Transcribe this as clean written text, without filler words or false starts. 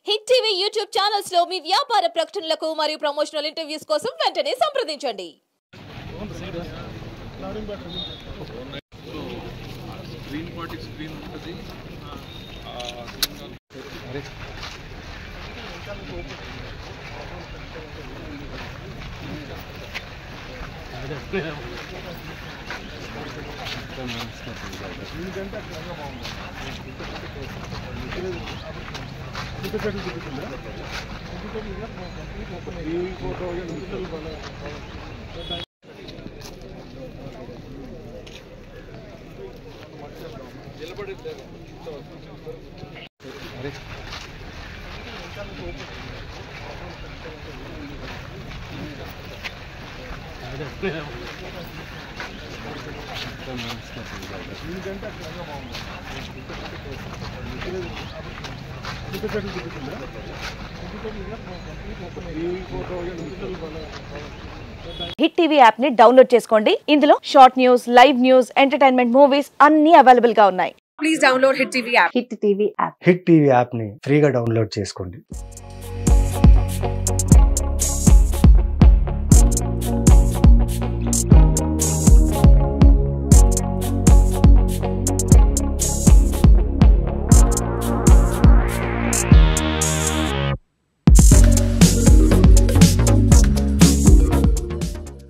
Hit TV YouTube channels లో మీ వ్యాపార ప్రకటనలకు మరియు ప్రమోషనల్ ఇంటర్వ్యూస్ కోసం వెంటనే సంప్రదించండి. హిట్ టీవీ యాప్ ని డౌన్లోడ్ చేసుకోండి. ఇందులో short news, live news, entertainment movies అన్ని అవైలబుల్ గా ఉన్నాయి. Please download Hit TV app. Hit TV app hit TV app ని ఫ్రీగా డౌన్లోడ్ చేసుకోండి.